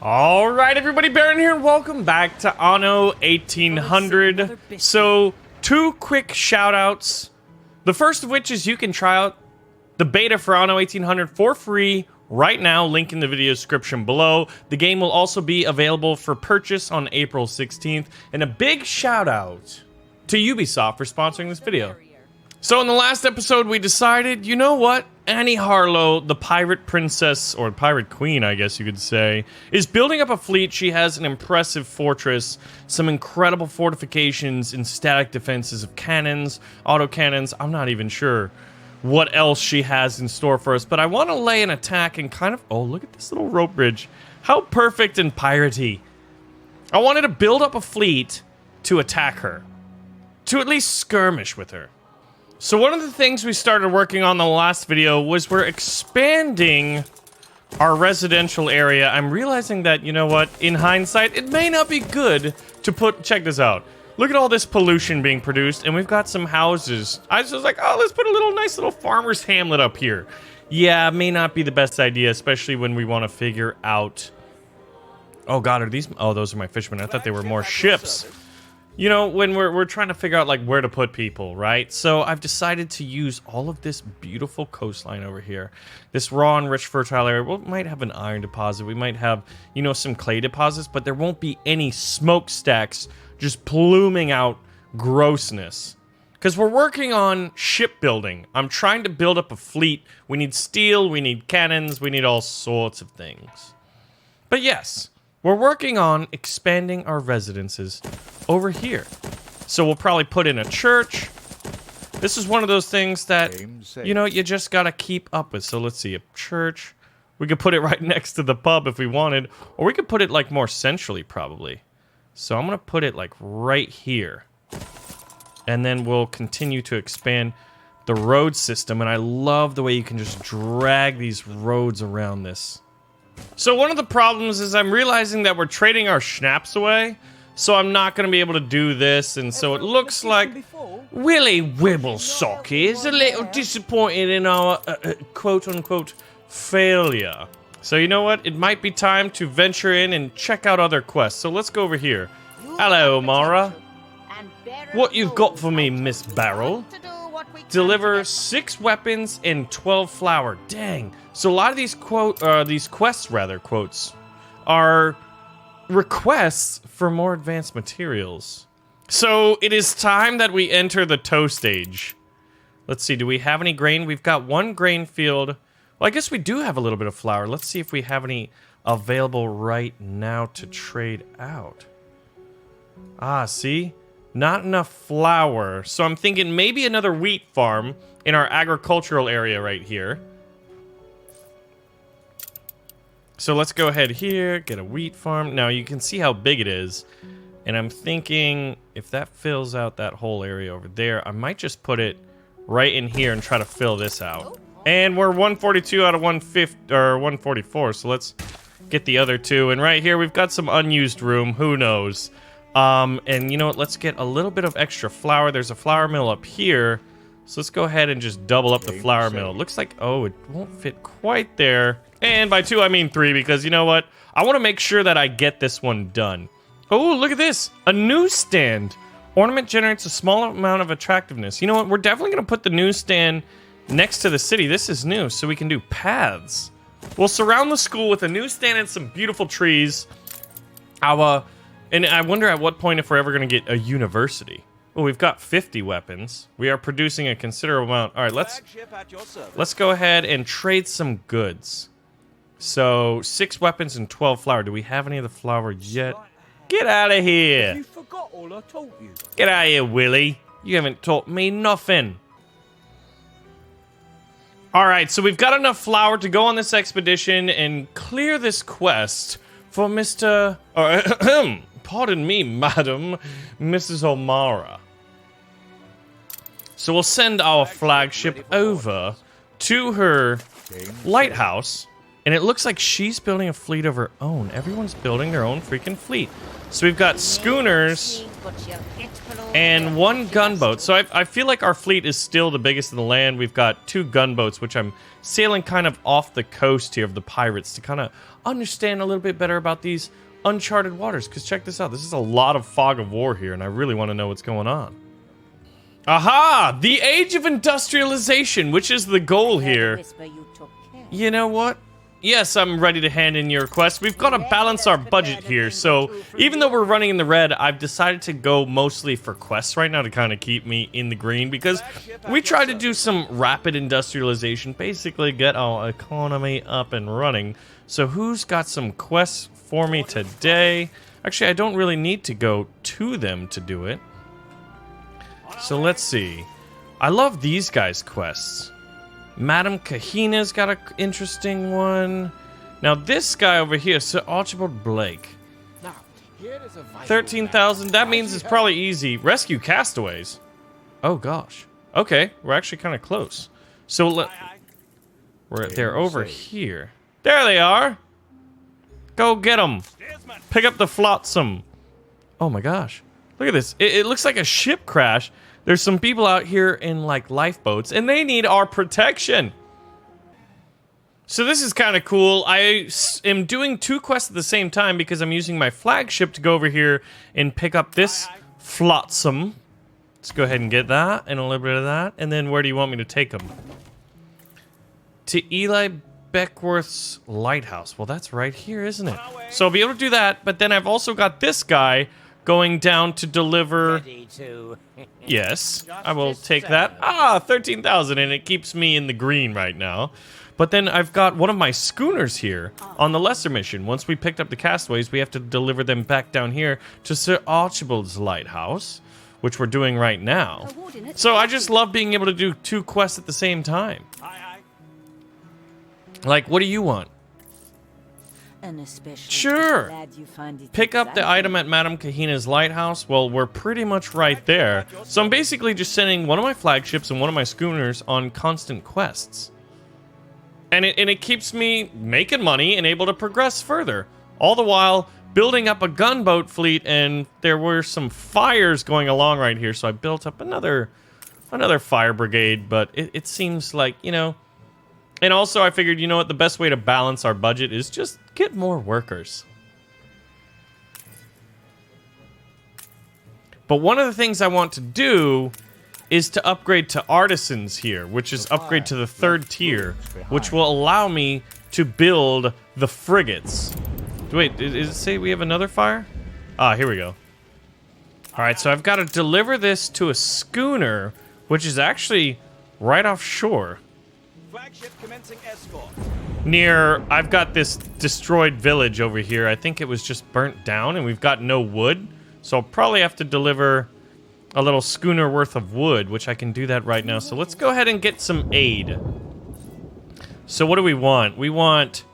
Alright everybody, Baron here and welcome back to Anno 1800. So, two quick shoutouts. The first of which is you can try out the beta for Anno 1800 for free right now, link in the video description below. The game will also be available for purchase on April 16th. And a big shout out to Ubisoft for sponsoring this video. So in the last episode we decided, you know what? Annie Harlow, the pirate princess, or pirate queen I guess you could say, is building up a fleet. She has an impressive fortress, some incredible fortifications and static defenses of cannons, autocannons. I'm not even sure what else she has in store for us, but I want to lay an attack and kind of... Oh, look at this little rope bridge. How perfect and piratey. I wanted to build up a fleet to attack her, to at least skirmish with her. So one of the things we started working on in the last video was we're expanding our residential area. I'm realizing that, you know what, in hindsight, it may not be good to put... Check this out. Look at all this pollution being produced, and we've got some houses. I was just like, oh, let's put a nice little farmer's hamlet up here. Yeah, may not be the best idea, especially when we want to figure out... Oh god, are these... Oh, those are my fishermen. I thought they were more ships. You know, when we're trying to figure out, like, where to put people, right? So I've decided to use all of this beautiful coastline over here. This raw and rich fertile area. We might have an iron deposit. We might have, you know, some clay deposits, but there won't be any smokestacks just pluming out grossness. Because we're working on shipbuilding. I'm trying to build up a fleet. We need steel, we need cannons, we need all sorts of things. But yes... We're working on expanding our residences over here. So we'll probably put in a church. This is one of those things that, you know, you just gotta keep up with. So let's see, a church. We could put it right next to the pub if we wanted. Or we could put it, like, more centrally, probably. So I'm gonna put it, like, right here. And then we'll continue to expand the road system. And I love the way you can just drag these roads around this. So one of the problems is I'm realizing that we're trading our schnapps away, so I'm not going to be able to do this, and so it looks like Willie Wibblesock is a little disappointed in our quote-unquote failure. So you know what? It might be time to venture in and check out other quests. So let's go over here. Hello, Mara. What you've got for me, Miss Barrel? Deliver 6 weapons and 12 flour. Dang. So a lot of these quotes are requests for more advanced materials. So it is time that we enter the tow stage. Let's see, do we have any grain? We've got 1 grain field. Well, I guess we do have a little bit of flour. Let's see if we have any available right now to trade out. Ah, see? Not enough flour. So I'm thinking maybe another wheat farm in our agricultural area right here. So let's go ahead here, get a wheat farm. Now you can see how big it is. And I'm thinking if that fills out that whole area over there, I might just put it right in here and try to fill this out. And we're 142 out of 150 or 144, so let's get the other 2. And right here we've got some unused room, who knows. And you know what, let's get a little bit of extra flour. There's a flour mill up here. So let's go ahead and just double up the flour mill. It looks like, oh, it won't fit quite there. And by 2, I mean 3, because you know what? I want to make sure that I get this one done. Oh, look at this. A newsstand. Ornament generates a small amount of attractiveness. You know what? We're definitely going to put the newsstand next to the city. This is new, so we can do paths. We'll surround the school with a newsstand and some beautiful trees. And I wonder at what point if we're ever going to get a university. Well, we've got 50 weapons. We are producing a considerable amount. All right, let's go ahead and trade some goods. So, 6 weapons and 12 flour. Do we have any of the flour yet? Get out of here! You forgot all I told you. Get out of here, Willie. You haven't taught me nothing. Alright, so we've got enough flour to go on this expedition and clear this quest for Mr... pardon me, madam, Mrs. O'Mara. So we'll send our flagship over to her lighthouse. And it looks like she's building a fleet of her own. Everyone's building their own freaking fleet. So we've got schooners and 1 gunboat. So I feel like our fleet is still the biggest in the land. We've got 2 gunboats, which I'm sailing kind of off the coast here of the pirates to kind of understand a little bit better about these uncharted waters. Because check this out. This is a lot of fog of war here, and I really want to know what's going on. Aha! The age of industrialization, which is the goal here. You know what? Yes, I'm ready to hand in your request. We've got to balance our budget here, so even though we're running in the red, I've decided to go mostly for quests right now to kind of keep me in the green, because we try to do some rapid industrialization, basically get our economy up and running. So who's got some quests for me today? Actually, I don't really need to go to them to do it. So let's see. I love these guys' quests. Madam Kahina's got an interesting one. Now this guy over here, Sir Archibald Blake. 13,000, that means it's probably easy. Rescue castaways. Oh gosh. Okay, we're actually kind of close. So they're over here. There they are. Go get them. Pick up the flotsam. Oh my gosh. Look at this. It looks like a ship crash. There's some people out here in, like, lifeboats, and they need our protection. So this is kind of cool. I am doing 2 quests at the same time because I'm using my flagship to go over here and pick up this flotsam. Let's go ahead and get that, and a little bit of that. And then where do you want me to take them? To Eli Beckworth's lighthouse. Well, that's right here, isn't it? So I'll be able to do that, but then I've also got this guy going down to deliver. Yes, I will take that. Ah, 13,000, and it keeps me in the green right now. But then I've got one of my schooners here on the lesser mission. Once we picked up the castaways, we have to deliver them back down here to Sir Archibald's lighthouse, which we're doing right now. So I just love being able to do 2 quests at the same time. Like, what do you want? Sure. Pick up the item at Madam Kahina's lighthouse. Well, we're pretty much right there. So I'm basically just sending one of my flagships and one of my schooners on constant quests. And it keeps me making money and able to progress further. All the while building up a gunboat fleet, and there were some fires going along right here, so I built up another fire brigade, but it seems like, you know. And also I figured, you know what, the best way to balance our budget is just get more workers. But one of the things I want to do is to upgrade to Artisans here, which is upgrade to the 3rd tier, which will allow me to build the frigates. Wait, does it say we have another fire? Ah, here we go. Alright, so I've got to deliver this to a schooner, which is actually right offshore. Flagship commencing escort. Near, I've got this destroyed village over here. I think it was just burnt down, and we've got no wood. So I'll probably have to deliver a little schooner worth of wood, which I can do that right now. So let's go ahead and get some aid. So what do we want? We want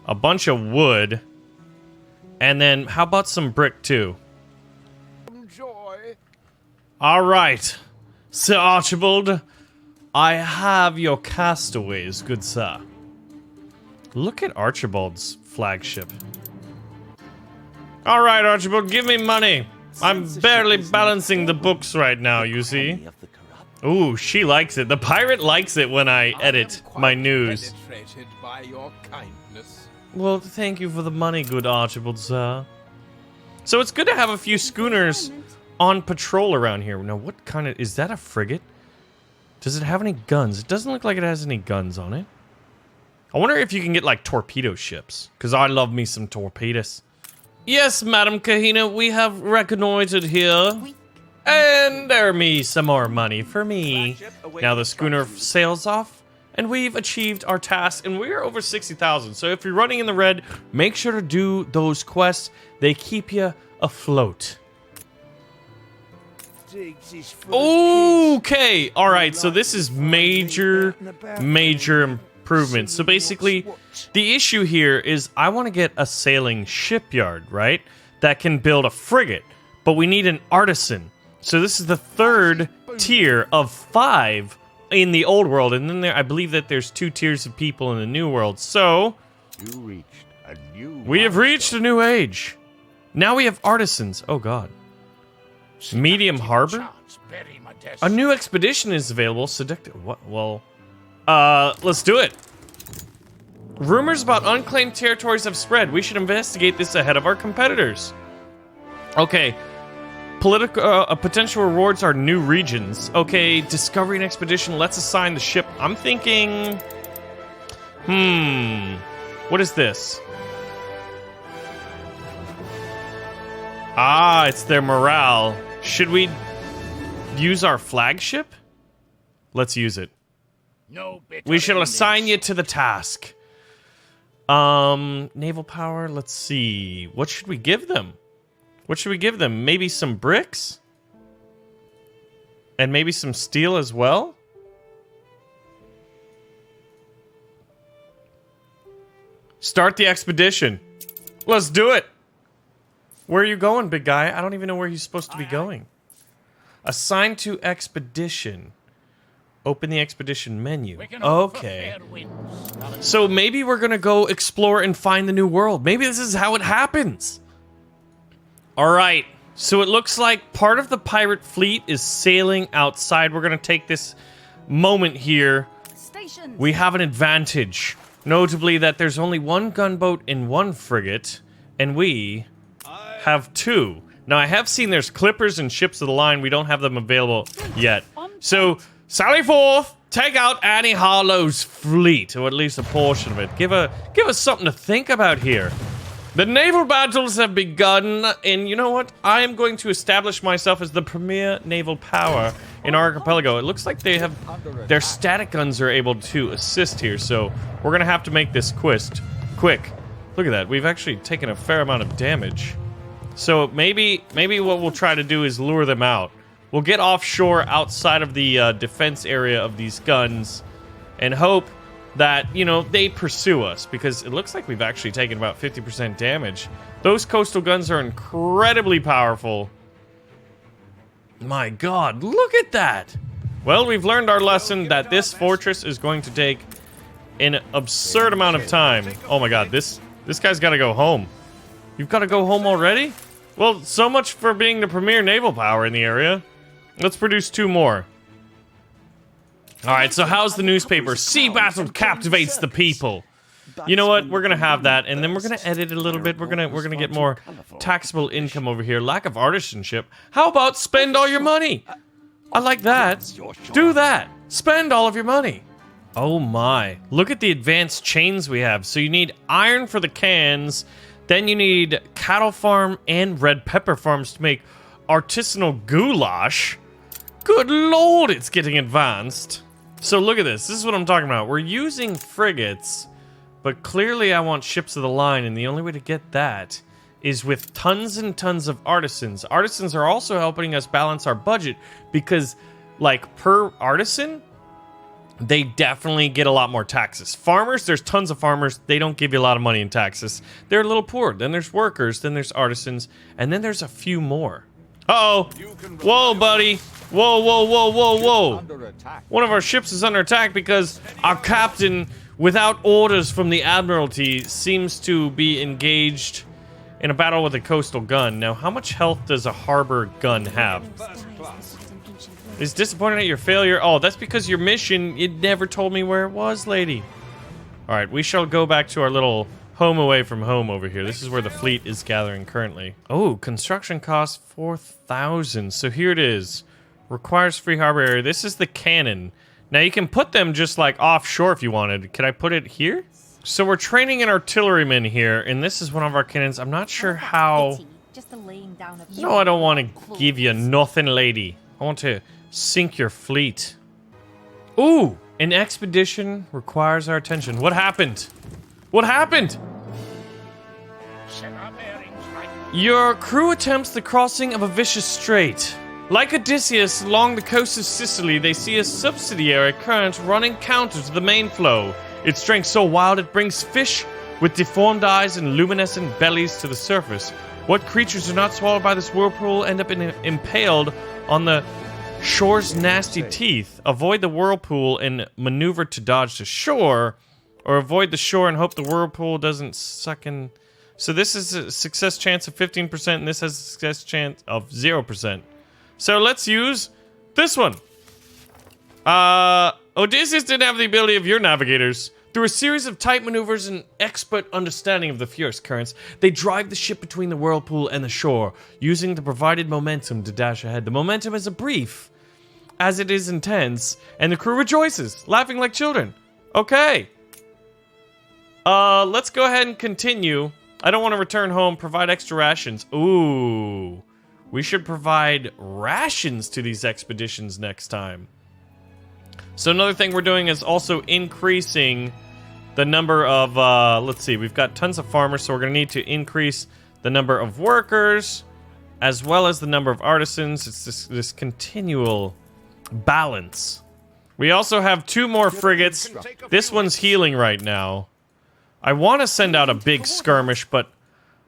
a bunch of wood. And then, how about some brick, too? All right. Sir Archibald, I have your castaways, good sir. Look at Archibald's flagship. All right, Archibald, give me money. I'm barely balancing the books right now, you see. Ooh, she likes it. The pirate likes it when I edit my news. By your kindness. Well, thank you for the money, good Archibald, sir. So it's good to have a few schooners on patrol around here. Now, what kind of... Is that a frigate? Does it have any guns? It doesn't look like it has any guns on it. I wonder if you can get, like, torpedo ships. Because I love me some torpedoes. Yes, Madam Kahina, we have reconnoitered here. And there me some more money for me. Now the schooner sails off, and we've achieved our task, and we're over 60,000. So if you're running in the red, make sure to do those quests. They keep you afloat. Okay, all right, so this is major improvement. So basically, the issue here is I want to get a sailing shipyard, right? That can build a frigate, but we need an artisan. So this is the 3rd tier of 5 in the old world, and then I believe that there's 2 tiers of people in the new world. So we have reached a new age. Now we have artisans. Oh god. Medium harbor? A new expedition is available. Seductive. What? Well, let's do it. Rumors about unclaimed territories have spread. We should investigate this ahead of our competitors. Okay. Potential rewards are new regions. Okay, discovery and expedition. Let's assign the ship. I'm thinking... What is this? Ah, it's their morale. Should we use our flagship? Let's use it. We shall assign you to the task. Naval power, let's see. What should we give them? What should we give them? Maybe some bricks? And maybe some steel as well? Start the expedition. Let's do it. Where are you going, big guy? I don't even know where he's supposed to be going. Assign to expedition. Open the expedition menu. Okay. So maybe we're gonna go explore and find the new world. Maybe this is how it happens. Alright. So it looks like part of the pirate fleet is sailing outside. We're gonna take this moment here. We have an advantage. Notably that there's only one gunboat and one frigate. And we have two. Now I have seen there's clippers and ships of the line. We don't have them available yet. So... sally forth, take out Annie Harlow's fleet, or at least a portion of it. Give us something to think about here. The naval battles have begun, and you know what? I am going to establish myself as the premier naval power in our archipelago. It looks like they have their static guns are able to assist here, so we're gonna have to make this quick. Look at that. We've actually taken a fair amount of damage. So maybe what we'll try to do is lure them out. We'll get offshore outside of the defense area of these guns and hope that, you know, they pursue us, because it looks like we've actually taken about 50% damage. Those coastal guns are incredibly powerful. My god, look at that! Well, we've learned our lesson that this fortress is going to take an absurd amount of time. Oh my god, this guy's gotta go home. You've gotta go home already? Well, so much for being the premier naval power in the area. Let's produce 2 more. Alright, so how's the newspaper? Sea battle captivates the people. You know what? We're gonna have that, and then we're gonna edit it a little bit. We're gonna get more taxable income over here. Lack of artisanship. How about spend all your money? I like that. Do that. Spend all of your money. Oh my. Look at the advanced chains we have. So you need iron for the cans, then you need cattle farm and red pepper farms to make artisanal goulash. Good lord, it's getting advanced. So look at this. This is what I'm talking about. We're using frigates, but clearly I want ships of the line, and the only way to get that is with tons and tons of artisans. Artisans are also helping us balance our budget because, like, per artisan, they definitely get a lot more taxes. Farmers, there's tons of farmers. They don't give you a lot of money in taxes. They're a little poor. Then there's workers. Then there's artisans. And then there's a few more. Uh-oh. Whoa, buddy. Whoa, whoa, whoa, whoa, whoa. One of our ships is under attack because our captain, without orders from the Admiralty, seems to be engaged in a battle with a coastal gun. Now, how much health does a harbor gun have? Is disappointed at your failure? Oh, that's because your mission, it never told me where it was, lady. Alright, we shall go back to our little home away from home over here. This is where the fleet is gathering currently. Oh, construction cost 4,000. So here it is. Requires free harbor area. This is the cannon. Now you can put them just like offshore if you wanted. Can I put it here? So we're training an artilleryman here, and this is one of our cannons. I'm not sure how... No, I don't want to give you nothing, lady. I want to sink your fleet. Ooh! An expedition requires our attention. What happened? What happened? Your crew attempts the crossing of a vicious strait. Like Odysseus along the coast of Sicily, they see a subsidiary current running counter to the main flow. Its strength so wild it brings fish with deformed eyes and luminescent bellies to the surface. What creatures are not swallowed by this whirlpool end up impaled on the shore's nasty teeth? Avoid the whirlpool and maneuver to dodge the shore, or avoid the shore and hope the whirlpool doesn't suck in. So this is a success chance of 15%, and this has a success chance of 0%. So let's use this one. Odysseus didn't have the ability of your navigators. Through a series of tight maneuvers and expert understanding of the furious currents, they drive the ship between the whirlpool and the shore, using the provided momentum to dash ahead. The momentum is brief, as it is intense, and the crew rejoices, laughing like children. Okay. Let's go ahead and continue. I don't want to return home. Provide extra rations. Ooh. We should provide rations to these expeditions next time. So another thing we're doing is also increasing the number of, let's see, we've got tons of farmers, so we're going to need to increase the number of workers, as well as the number of artisans. It's this continual balance. We also have 2 more frigates. This one's healing right now. I want to send out a big skirmish, but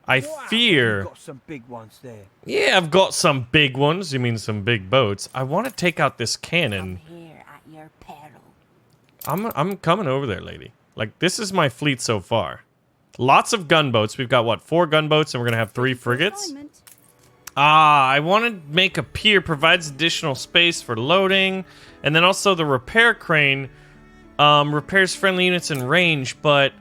I fear... Got some big ones there. Yeah, I've got some big ones. You mean some big boats. I want to take out this cannon. Come here at your peril. I'm coming over there, lady. Like, this is my fleet so far. Lots of gunboats. We've got, what, 4 gunboats, and we're going to have 3 frigates? I want to make a pier. Provides additional space for loading. And then also the repair crane repairs friendly units in range, but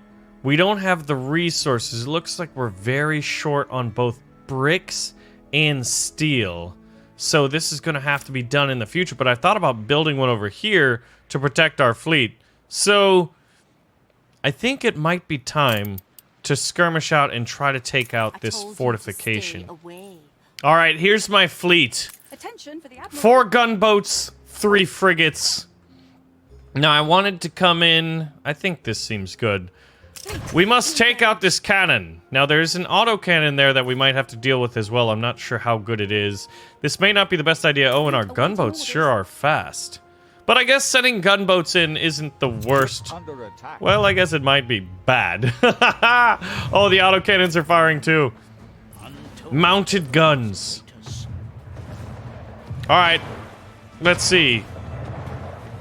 we don't have the resources. It looks like we're very short on both bricks and steel. So this is going to have to be done in the future. But I thought about building one over here to protect our fleet. So I think it might be time to skirmish out and try to take out this fortification. All right, here's my fleet. Attention for the Admiral. 4 gunboats, 3 frigates. Now, I wanted to come in. I think this seems good. We must take out this cannon. Now, there's an autocannon there that we might have to deal with as well. I'm not sure how good it is. This may not be the best idea. Oh, and our gunboats sure are fast. But I guess sending gunboats in isn't the worst. Under attack. Well, I guess it might be bad. Oh, the autocannons are firing too. Mounted guns. Alright. Let's see.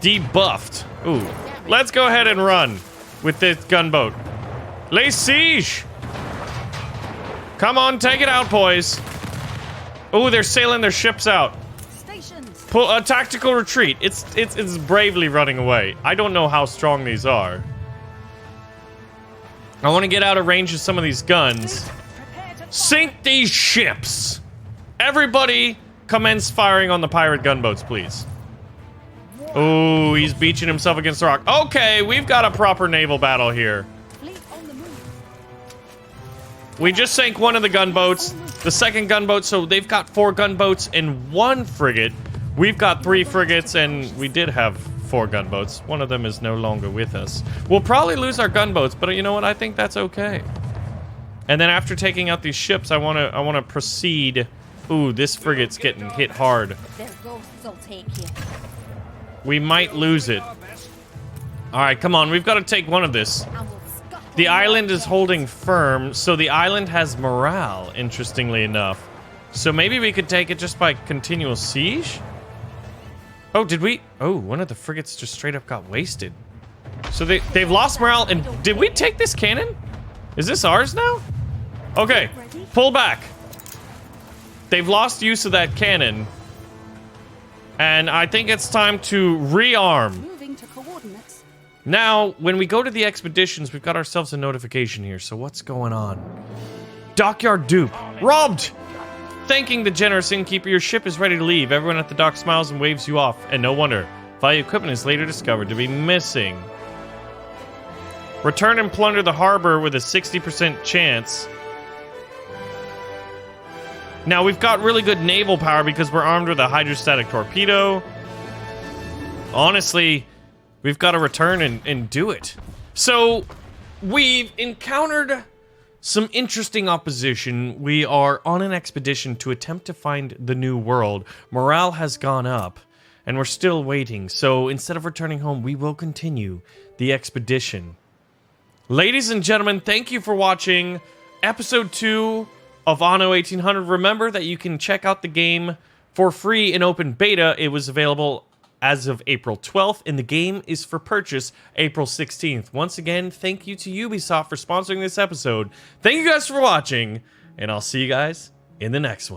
Debuffed. Ooh. Let's go ahead and run with this gunboat. Lay siege! Come on, take it out, boys. Ooh, they're sailing their ships out. Stations. Pull a tactical retreat. It's bravely running away. I don't know how strong these are. I want to get out of range of some of these guns. Sink these ships! Everybody commence firing on the pirate gunboats, please. Oh, he's beaching himself against the rock. Okay, we've got a proper naval battle here. Fleet on the move. We just sank one of the gunboats. The second gunboat, so they've got 4 gunboats and 1 frigate. We've got 3 frigates, and we did have 4 gunboats. One of them is no longer with us. We'll probably lose our gunboats, but you know what? I think that's okay. And then after taking out these ships, I wanna proceed. Ooh, this frigate's getting hit hard. Their ghosts will take you. We might lose it. Alright, come on. We've got to take one of this. And we'll scuttle The you. island is holding firm, so the island has morale, interestingly enough. So maybe we could take it just by continual siege? Oh, did we? Oh, one of the frigates just straight up got wasted. So they've lost morale, and did we take this cannon? Is this ours now? Okay, pull back. They've lost use of that cannon. And I think it's time to rearm. Moving to coordinates. Now, when we go to the expeditions, we've got ourselves a notification here. So what's going on? Dockyard dupe. Robbed! Thanking the generous innkeeper, your ship is ready to leave. Everyone at the dock smiles and waves you off. And no wonder. Value equipment is later discovered to be missing. Return and plunder the harbor with a 60% chance. Now, we've got really good naval power because we're armed with a hydrostatic torpedo. Honestly, we've got to return and do it. So, we've encountered some interesting opposition. We are on an expedition to attempt to find the new world. Morale has gone up, and we're still waiting. So, instead of returning home, we will continue the expedition. Ladies and gentlemen, thank you for watching episode 2 of Anno 1800. Remember that you can check out the game for free in open beta. It was available as of April 12th, and the game is for purchase April 16th. Once again, thank you to Ubisoft for sponsoring this episode. Thank you guys for watching, and I'll see you guys in the next one.